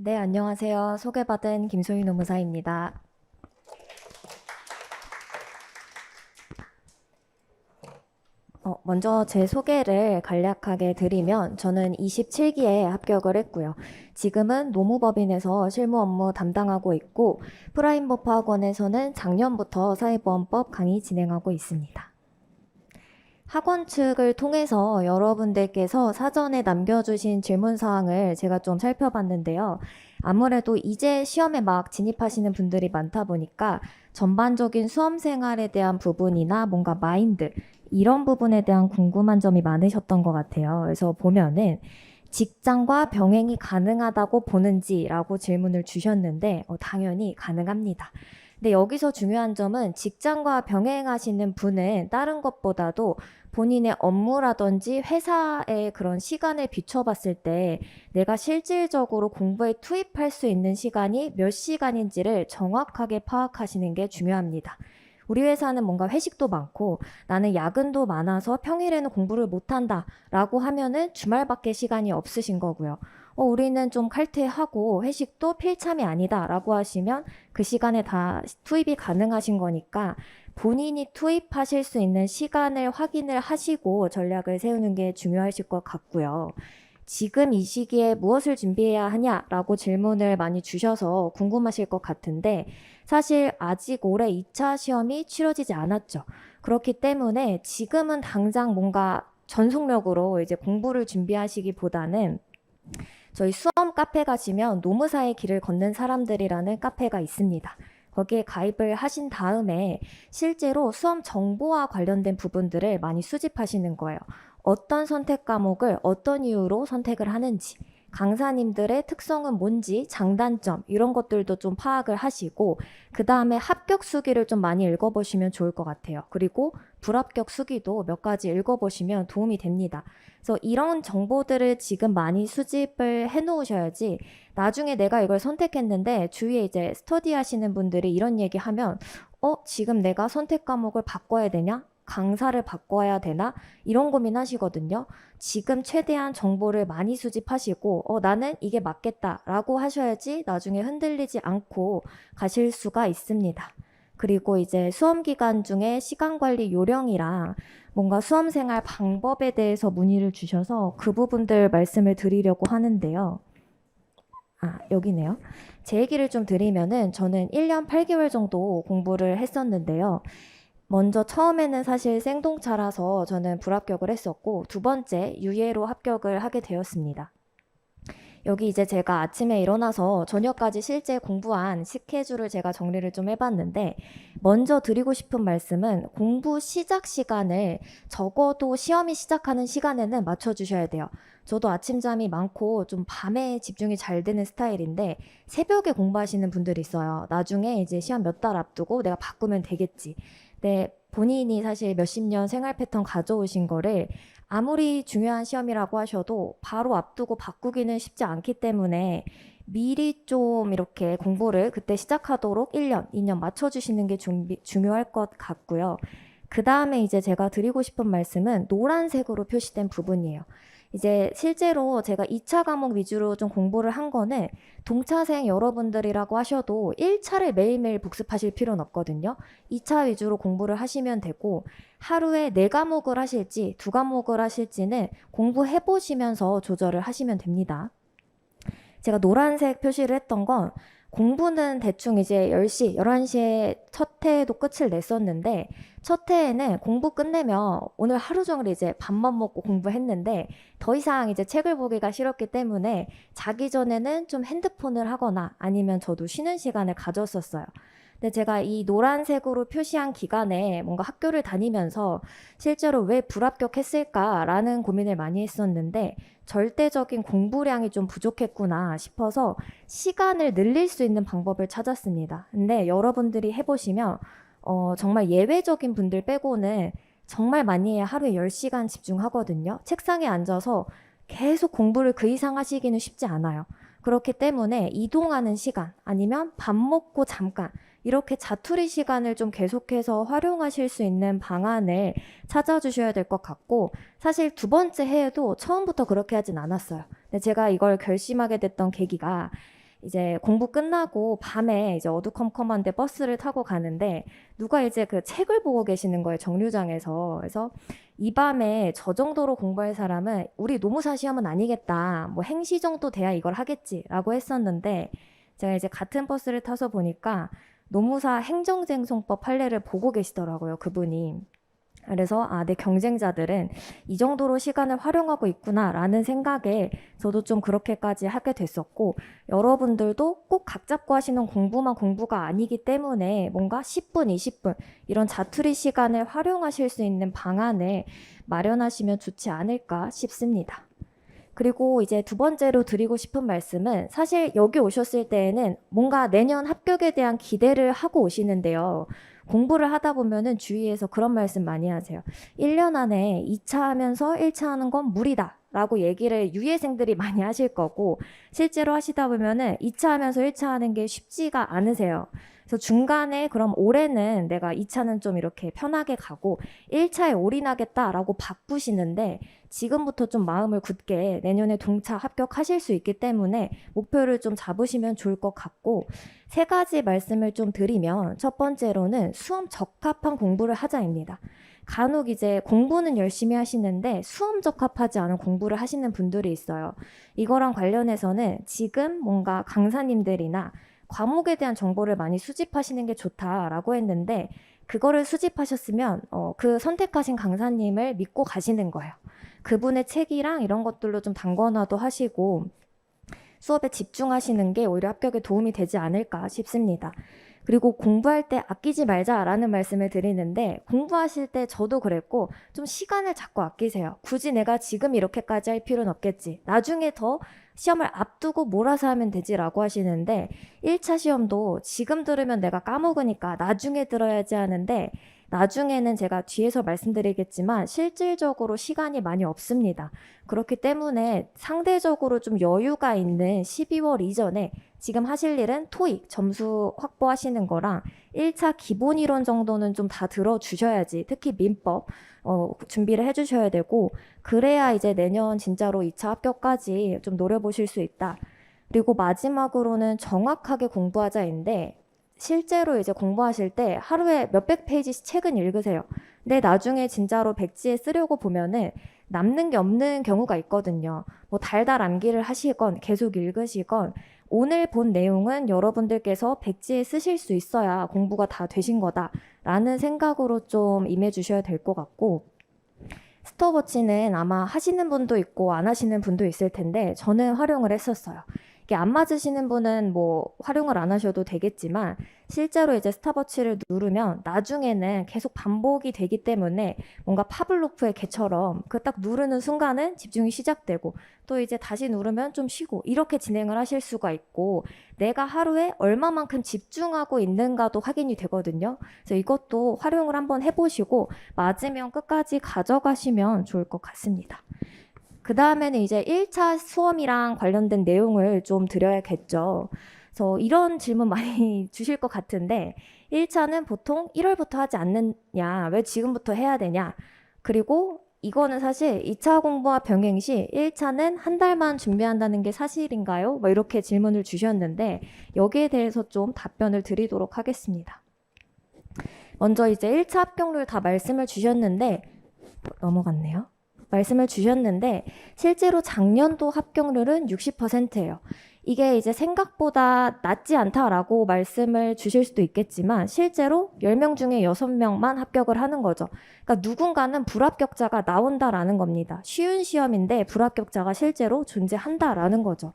네, 안녕하세요. 소개받은 김소희 노무사입니다. 먼저 제 소개를 간략하게 드리면 저는 27기에 합격을 했고요. 지금은 노무법인에서 실무 업무 담당하고 있고 프라임버퍼학원에서는 작년부터 사회보험법 강의 진행하고 있습니다. 학원 측을 통해서 여러분들께서 사전에 남겨주신 질문사항을 제가 좀 살펴봤는데요. 아무래도 이제 시험에 막 진입하시는 분들이 많다 보니까 전반적인 수험 생활에 대한 부분이나 뭔가 마인드, 이런 부분에 대한 궁금한 점이 많으셨던 것 같아요. 그래서 보면은 직장과 병행이 가능하다고 보는지라고 질문을 주셨는데 당연히 가능합니다. 근데 여기서 중요한 점은 직장과 병행하시는 분은 다른 것보다도 본인의 업무라든지 회사의 그런 시간을 비춰봤을 때 내가 실질적으로 공부에 투입할 수 있는 시간이 몇 시간인지를 정확하게 파악하시는 게 중요합니다. 우리 회사는 뭔가 회식도 많고 나는 야근도 많아서 평일에는 공부를 못한다 라고 하면은 주말밖에 시간이 없으신 거고요. 우리는 좀 칼퇴하고 회식도 필참이 아니다 라고 하시면 그 시간에 다 투입이 가능하신 거니까 본인이 투입하실 수 있는 시간을 확인을 하시고 전략을 세우는 게 중요하실 것 같고요. 지금 이 시기에 무엇을 준비해야 하냐라고 질문을 많이 주셔서 궁금하실 것 같은데 사실 아직 올해 2차 시험이 치러지지 않았죠. 그렇기 때문에 지금은 당장 뭔가 전속력으로 이제 공부를 준비하시기보다는 저희 수험 카페 가시면 노무사의 길을 걷는 사람들이라는 카페가 있습니다. 거기에 가입을 하신 다음에 실제로 수험 정보와 관련된 부분들을 많이 수집하시는 거예요. 어떤 선택 과목을 어떤 이유로 선택을 하는지, 강사님들의 특성은 뭔지, 장단점 이런 것들도 좀 파악을 하시고 그 다음에 합격 수기를 좀 많이 읽어보시면 좋을 것 같아요. 그리고 불합격 수기도 몇 가지 읽어보시면 도움이 됩니다. 그래서 이런 정보들을 지금 많이 수집을 해놓으셔야지 나중에 내가 이걸 선택했는데 주위에 이제 스터디 하시는 분들이 이런 얘기 하면 지금 내가 선택 과목을 바꿔야 되냐? 강사를 바꿔야 되나? 이런 고민하시거든요. 지금 최대한 정보를 많이 수집하시고 나는 이게 맞겠다라고 하셔야지 나중에 흔들리지 않고 가실 수가 있습니다. 그리고 이제 수험 기간 중에 시간 관리 요령이랑 뭔가 수험 생활 방법에 대해서 문의를 주셔서 그 부분들 말씀을 드리려고 하는데요. 여기네요. 제 얘기를 좀 드리면은 저는 1년 8개월 정도 공부를 했었는데요. 먼저 처음에는 사실 생동차라서 저는 불합격을 했었고 두 번째 유예로 합격을 하게 되었습니다. 여기 이제 제가 아침에 일어나서 저녁까지 실제 공부한 스케줄을 제가 정리를 좀 해봤는데 먼저 드리고 싶은 말씀은 공부 시작 시간을 적어도 시험이 시작하는 시간에는 맞춰주셔야 돼요. 저도 아침잠이 많고 좀 밤에 집중이 잘 되는 스타일인데 새벽에 공부하시는 분들이 있어요. 나중에 이제 시험 몇 달 앞두고 내가 바꾸면 되겠지. 근데 본인이 사실 몇십 년 생활 패턴 가져오신 거를 아무리 중요한 시험이라고 하셔도 바로 앞두고 바꾸기는 쉽지 않기 때문에 미리 좀 이렇게 공부를 그때 시작하도록 1년, 2년 맞춰주시는 게 중요할 것 같고요. 그 다음에 이제 제가 드리고 싶은 말씀은 노란색으로 표시된 부분이에요. 이제 실제로 제가 2차 과목 위주로 좀 공부를 한 거는 동차생 여러분들이라고 하셔도 1차를 매일매일 복습하실 필요는 없거든요. 2차 위주로 공부를 하시면 되고 하루에 4과목을 하실지 2과목을 하실지는 공부해보시면서 조절을 하시면 됩니다. 제가 노란색 표시를 했던 건 공부는 대충 이제 10시, 11시에 첫 회도 끝을 냈었는데 첫 회에는 공부 끝내면 오늘 하루 종일 이제 밥만 먹고 공부했는데 더 이상 이제 책을 보기가 싫었기 때문에 자기 전에는 좀 핸드폰을 하거나 아니면 저도 쉬는 시간을 가졌었어요. 근데 제가 이 노란색으로 표시한 기간에 뭔가 학교를 다니면서 실제로 왜 불합격했을까라는 고민을 많이 했었는데 절대적인 공부량이 좀 부족했구나 싶어서 시간을 늘릴 수 있는 방법을 찾았습니다. 근데 여러분들이 해보시면 정말 예외적인 분들 빼고는 정말 많이 해야 하루에 10시간 집중하거든요. 책상에 앉아서 계속 공부를 그 이상 하시기는 쉽지 않아요. 그렇기 때문에 이동하는 시간 아니면 밥 먹고 잠깐 이렇게 자투리 시간을 좀 계속해서 활용하실 수 있는 방안을 찾아주셔야 될 것 같고 사실 두 번째 해에도 처음부터 그렇게 하진 않았어요. 근데 제가 이걸 결심하게 됐던 계기가 이제 공부 끝나고 밤에 이제 어두컴컴한데 버스를 타고 가는데 누가 이제 그 책을 보고 계시는 거예요, 정류장에서. 그래서 이 밤에 저 정도로 공부할 사람은 우리 노무사 시험은 아니겠다. 뭐 행시 정도 돼야 이걸 하겠지라고 했었는데 제가 이제 같은 버스를 타서 보니까 노무사 행정쟁송법 판례를 보고 계시더라고요, 그분이. 그래서 내 경쟁자들은 이 정도로 시간을 활용하고 있구나라는 생각에 저도 좀 그렇게까지 하게 됐었고, 여러분들도 꼭 각 잡고 하시는 공부만 공부가 아니기 때문에 뭔가 10분, 20분 이런 자투리 시간을 활용하실 수 있는 방안을 마련하시면 좋지 않을까 싶습니다. 그리고 이제 두 번째로 드리고 싶은 말씀은, 사실 여기 오셨을 때에는 뭔가 내년 합격에 대한 기대를 하고 오시는데요. 공부를 하다 보면은 주위에서 그런 말씀 많이 하세요. 1년 안에 2차 하면서 1차 하는 건 무리다 라고 얘기를 유예생들이 많이 하실 거고, 실제로 하시다 보면은 2차 하면서 1차 하는 게 쉽지가 않으세요. 그래서 중간에 그럼 올해는 내가 2차는 좀 이렇게 편하게 가고 1차에 올인하겠다라고 바꾸시는데, 지금부터 좀 마음을 굳게 내년에 동차 합격하실 수 있기 때문에 목표를 좀 잡으시면 좋을 것 같고, 세 가지 말씀을 좀 드리면, 첫 번째로는 수험 적합한 공부를 하자입니다. 간혹 이제 공부는 열심히 하시는데 수험 적합하지 않은 공부를 하시는 분들이 있어요. 이거랑 관련해서는 지금 뭔가 강사님들이나 과목에 대한 정보를 많이 수집하시는 게 좋다라고 했는데, 그거를 수집하셨으면 그 선택하신 강사님을 믿고 가시는 거예요. 그분의 책이랑 이런 것들로 좀 단권화도 하시고 수업에 집중하시는 게 오히려 합격에 도움이 되지 않을까 싶습니다. 그리고 공부할 때 아끼지 말자라는 말씀을 드리는데, 공부하실 때 저도 그랬고 좀 시간을 자꾸 아끼세요. 굳이 내가 지금 이렇게까지 할 필요는 없겠지. 나중에 더 시험을 앞두고 몰아서 하면 되지라고 하시는데, 1차 시험도 지금 들으면 내가 까먹으니까 나중에 들어야지 하는데, 나중에는 제가 뒤에서 말씀드리겠지만 실질적으로 시간이 많이 없습니다. 그렇기 때문에 상대적으로 좀 여유가 있는 12월 이전에 지금 하실 일은 토익 점수 확보하시는 거랑 1차 기본 이론 정도는 좀 다 들어주셔야지, 특히 민법 준비를 해주셔야 되고, 그래야 이제 내년 진짜로 2차 합격까지 좀 노려보실 수 있다. 그리고 마지막으로는 정확하게 공부하자인데, 실제로 이제 공부하실 때 하루에 몇백 페이지씩 책은 읽으세요. 근데 나중에 진짜로 백지에 쓰려고 보면은 남는 게 없는 경우가 있거든요. 뭐 달달 암기를 하시건 계속 읽으시건, 오늘 본 내용은 여러분들께서 백지에 쓰실 수 있어야 공부가 다 되신 거다라는 생각으로 좀 임해주셔야 될 것 같고, 스톱워치는 아마 하시는 분도 있고 안 하시는 분도 있을 텐데 저는 활용을 했었어요. 이게 안 맞으시는 분은 뭐 활용을 안 하셔도 되겠지만, 실제로 이제 스탑워치를 누르면 나중에는 계속 반복이 되기 때문에 뭔가 파블로프의 개처럼 그 딱 누르는 순간은 집중이 시작되고 또 이제 다시 누르면 좀 쉬고 이렇게 진행을 하실 수가 있고, 내가 하루에 얼마만큼 집중하고 있는가도 확인이 되거든요. 그래서 이것도 활용을 한번 해보시고 맞으면 끝까지 가져가시면 좋을 것 같습니다. 그 다음에는 이제 1차 수험이랑 관련된 내용을 좀 드려야겠죠. 그래서 이런 질문 많이 주실 것 같은데, 1차는 보통 1월부터 하지 않느냐, 왜 지금부터 해야 되냐, 그리고 이거는 사실 2차 공부와 병행 시 1차는 한 달만 준비한다는 게 사실인가요? 뭐 이렇게 질문을 주셨는데, 여기에 대해서 좀 답변을 드리도록 하겠습니다. 먼저 이제 1차 합격률 다 말씀을 주셨는데, 넘어갔네요. 말씀을 주셨는데 실제로 작년도 합격률은 60%예요. 이게 이제 생각보다 낮지 않다라고 말씀을 주실 수도 있겠지만, 실제로 10명 중에 6명만 합격을 하는 거죠. 그러니까 누군가는 불합격자가 나온다라는 겁니다. 쉬운 시험인데 불합격자가 실제로 존재한다라는 거죠.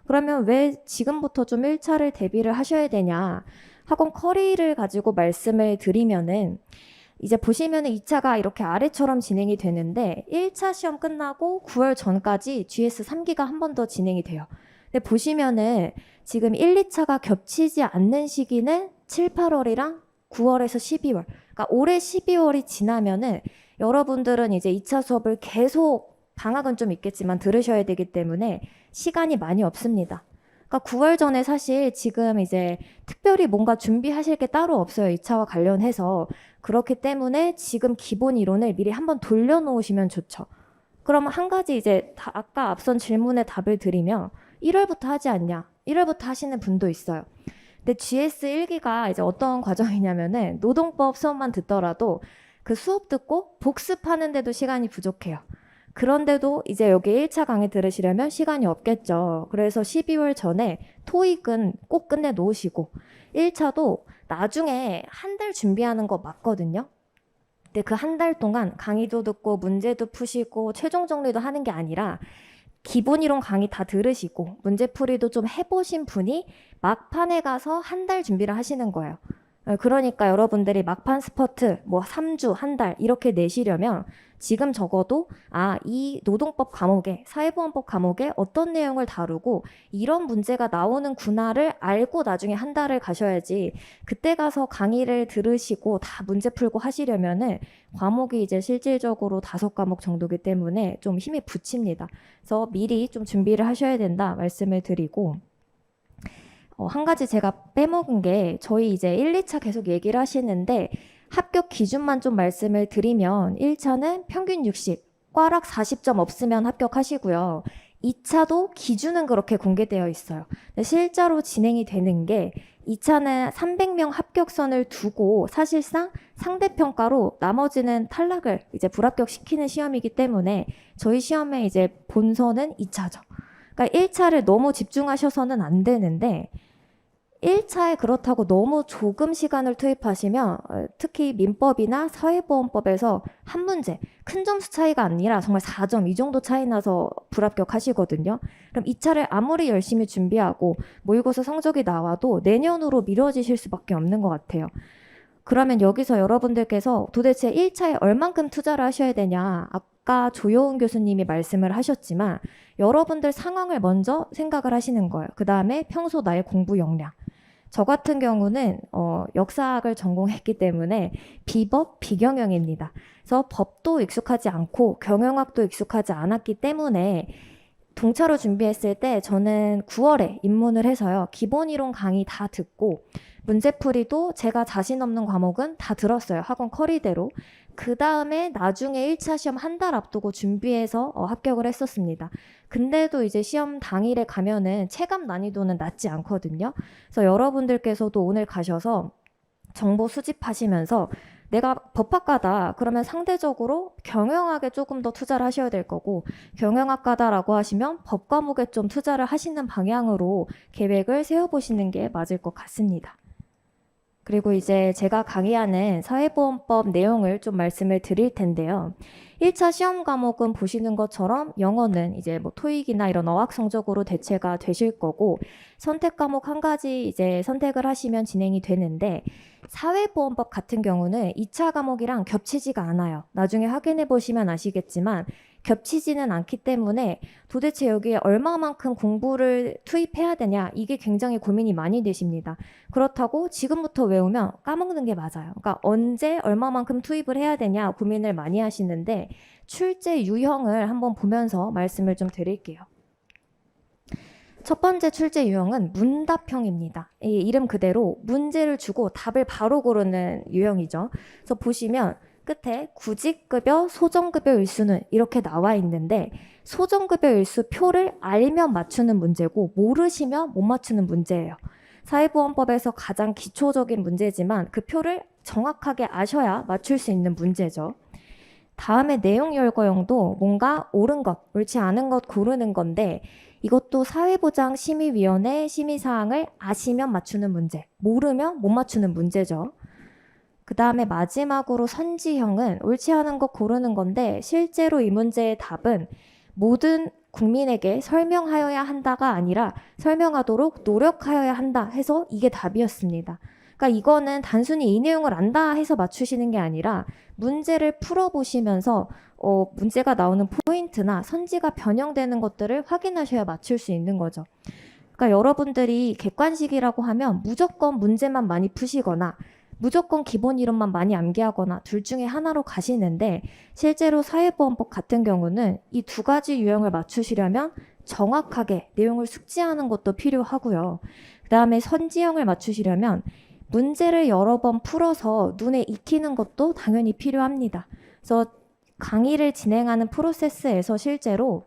그러면 왜 지금부터 좀 1차를 대비를 하셔야 되냐? 학원 커리를 가지고 말씀을 드리면은, 이제 보시면은 2차가 이렇게 아래처럼 진행이 되는데 1차 시험 끝나고 9월 전까지 GS 3기가 한 번 더 진행이 돼요. 근데 보시면은 지금 1, 2차가 겹치지 않는 시기는 7, 8월이랑 9월에서 12월. 그러니까 올해 12월이 지나면은 여러분들은 이제 2차 수업을 계속, 방학은 좀 있겠지만 들으셔야 되기 때문에 시간이 많이 없습니다. 그러니까 9월 전에 사실 지금 이제 특별히 뭔가 준비하실 게 따로 없어요. 2차와 관련해서. 그렇기 때문에 지금 기본 이론을 미리 한번 돌려놓으시면 좋죠. 그러면 한 가지 이제 아까 앞선 질문에 답을 드리면, 1월부터 하지 않냐? 1월부터 하시는 분도 있어요. 근데 GS 1기가 이제 어떤 과정이냐면은 노동법 수업만 듣더라도 그 수업 듣고 복습하는데도 시간이 부족해요. 그런데도 이제 여기 1차 강의 들으시려면 시간이 없겠죠. 그래서 12월 전에 토익은 꼭 끝내 놓으시고 1차도 나중에 한 달 준비하는 거 맞거든요. 근데 그 한 달 동안 강의도 듣고 문제도 푸시고 최종 정리도 하는 게 아니라 기본 이론 강의 다 들으시고 문제풀이도 좀 해보신 분이 막판에 가서 한 달 준비를 하시는 거예요. 그러니까 여러분들이 막판 스퍼트 뭐 3주, 한 달 이렇게 내시려면 지금 적어도 이 노동법 과목에 사회보험법 과목에 어떤 내용을 다루고 이런 문제가 나오는구나를 알고 나중에 한 달을 가셔야지 그때 가서 강의를 들으시고 다 문제 풀고 하시려면은 과목이 이제 실질적으로 5과목 정도기 때문에 좀 힘이 붙입니다. 그래서 미리 좀 준비를 하셔야 된다 말씀을 드리고 한 가지 제가 빼먹은 게 저희 이제 1, 2차 계속 얘기를 하시는데 합격 기준만 좀 말씀을 드리면 1차는 평균 60, 꽈락 40점 없으면 합격하시고요. 2차도 기준은 그렇게 공개되어 있어요. 근데 실제로 진행이 되는 게 2차는 300명 합격선을 두고 사실상 상대평가로 나머지는 탈락을 이제 불합격시키는 시험이기 때문에 저희 시험의 이제 본선은 2차죠. 그러니까 1차를 너무 집중하셔서는 안 되는데 1차에 그렇다고 너무 조금 시간을 투입하시면 특히 민법이나 사회보험법에서 한 문제, 큰 점수 차이가 아니라 정말 4점 이 정도 차이 나서 불합격하시거든요. 그럼 2차를 아무리 열심히 준비하고 모의고사 성적이 나와도 내년으로 미뤄지실 수밖에 없는 것 같아요. 그러면 여기서 여러분들께서 도대체 1차에 얼만큼 투자를 하셔야 되냐? 아까 조여운 교수님이 말씀을 하셨지만 여러분들 상황을 먼저 생각을 하시는 거예요. 그 다음에 평소 나의 공부 역량. 저 같은 경우는 역사학을 전공했기 때문에 비법, 비경영입니다. 그래서 법도 익숙하지 않고 경영학도 익숙하지 않았기 때문에 동차로 준비했을 때 저는 9월에 입문을 해서요. 기본 이론 강의 다 듣고 문제풀이도 제가 자신 없는 과목은 다 들었어요. 학원 커리대로. 그 다음에 나중에 1차 시험 한 달 앞두고 준비해서 합격을 했었습니다. 근데도 이제 시험 당일에 가면은 체감 난이도는 낮지 않거든요. 그래서 여러분들께서도 오늘 가셔서 정보 수집하시면서 내가 법학과다 그러면 상대적으로 경영학에 조금 더 투자를 하셔야 될 거고 경영학과다라고 하시면 법 과목에 좀 투자를 하시는 방향으로 계획을 세워보시는 게 맞을 것 같습니다. 그리고 이제 제가 강의하는 사회보험법 내용을 좀 말씀을 드릴 텐데요. 1차 시험 과목은 보시는 것처럼 영어는 이제 뭐 토익이나 이런 어학 성적으로 대체가 되실 거고 선택 과목 한 가지 이제 선택을 하시면 진행이 되는데 사회보험법 같은 경우는 2차 과목이랑 겹치지가 않아요. 나중에 확인해 보시면 아시겠지만 겹치지는 않기 때문에 도대체 여기에 얼마만큼 공부를 투입해야 되냐 이게 굉장히 고민이 많이 되십니다. 그렇다고 지금부터 외우면 까먹는 게 맞아요. 그러니까 언제 얼마만큼 투입을 해야 되냐 고민을 많이 하시는데 출제 유형을 한번 보면서 말씀을 좀 드릴게요. 첫 번째 출제 유형은 문답형입니다. 이 이름 그대로 문제를 주고 답을 바로 고르는 유형이죠. 그래서 보시면 끝에 구직급여, 소정급여 일수는 이렇게 나와 있는데 소정급여 일수 표를 알면 맞추는 문제고 모르시면 못 맞추는 문제예요. 사회보험법에서 가장 기초적인 문제지만 그 표를 정확하게 아셔야 맞출 수 있는 문제죠. 다음에 내용 열거형도 뭔가 옳은 것, 옳지 않은 것 고르는 건데 이것도 사회보장심의위원회 심의사항을 아시면 맞추는 문제, 모르면 못 맞추는 문제죠. 그 다음에 마지막으로 선지형은 옳지 않은 것 고르는 건데 실제로 이 문제의 답은 모든 국민에게 설명하여야 한다가 아니라 설명하도록 노력하여야 한다 해서 이게 답이었습니다. 그러니까 이거는 단순히 이 내용을 안다 해서 맞추시는 게 아니라 문제를 풀어보시면서 문제가 나오는 포인트나 선지가 변형되는 것들을 확인하셔야 맞출 수 있는 거죠. 그러니까 여러분들이 객관식이라고 하면 무조건 문제만 많이 푸시거나 무조건 기본 이론만 많이 암기하거나 둘 중에 하나로 가시는데 실제로 사회보험법 같은 경우는 이 두 가지 유형을 맞추시려면 정확하게 내용을 숙지하는 것도 필요하고요. 그 다음에 선지형을 맞추시려면 문제를 여러 번 풀어서 눈에 익히는 것도 당연히 필요합니다. 그래서 강의를 진행하는 프로세스에서 실제로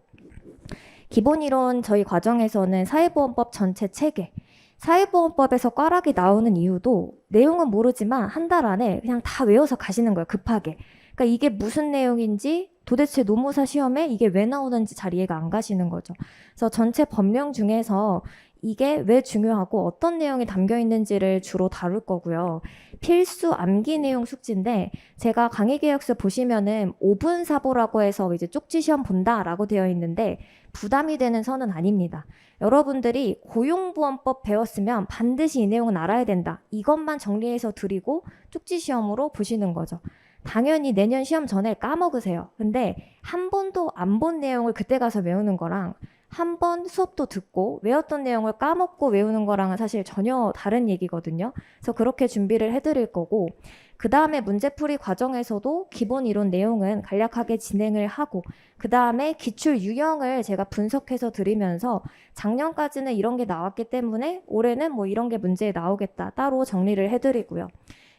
기본 이론 저희 과정에서는 사회보험법 전체 체계, 사회보험법에서 꽈락이 나오는 이유도 내용은 모르지만 한 달 안에 그냥 다 외워서 가시는 거예요, 급하게. 그러니까 이게 무슨 내용인지 도대체 노무사 시험에 이게 왜 나오는지 잘 이해가 안 가시는 거죠. 그래서 전체 법령 중에서 이게 왜 중요하고 어떤 내용이 담겨 있는지를 주로 다룰 거고요. 필수 암기 내용 숙지인데 제가 강의 계획서 보시면은 5분 사보라고 해서 이제 쪽지 시험 본다라고 되어 있는데 부담이 되는 선은 아닙니다. 여러분들이 고용보험법 배웠으면 반드시 이 내용은 알아야 된다. 이것만 정리해서 드리고 쪽지 시험으로 보시는 거죠. 당연히 내년 시험 전에 까먹으세요. 근데 한 번도 안 본 내용을 그때 가서 외우는 거랑 한 번 수업도 듣고 외웠던 내용을 까먹고 외우는 거랑은 사실 전혀 다른 얘기거든요. 그래서 그렇게 준비를 해드릴 거고 그 다음에 문제풀이 과정에서도 기본 이론 내용은 간략하게 진행을 하고 그 다음에 기출 유형을 제가 분석해서 드리면서 작년까지는 이런 게 나왔기 때문에 올해는 뭐 이런 게 문제에 나오겠다 따로 정리를 해드리고요.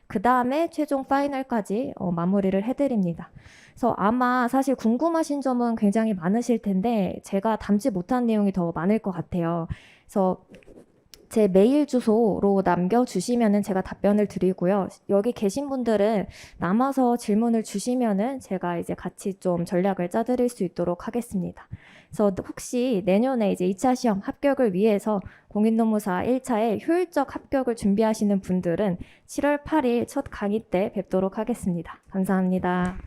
그 다음에 최종 파이널까지 마무리를 해드립니다. 그래서 아마 사실 궁금하신 점은 굉장히 많으실 텐데 제가 담지 못한 내용이 더 많을 것 같아요. 그래서 제 메일 주소로 남겨주시면은 제가 답변을 드리고요. 여기 계신 분들은 남아서 질문을 주시면은 제가 이제 같이 좀 전략을 짜드릴 수 있도록 하겠습니다. 그래서 혹시 내년에 이제 2차 시험 합격을 위해서 공인노무사 1차의 효율적 합격을 준비하시는 분들은 7월 8일 첫 강의 때 뵙도록 하겠습니다. 감사합니다.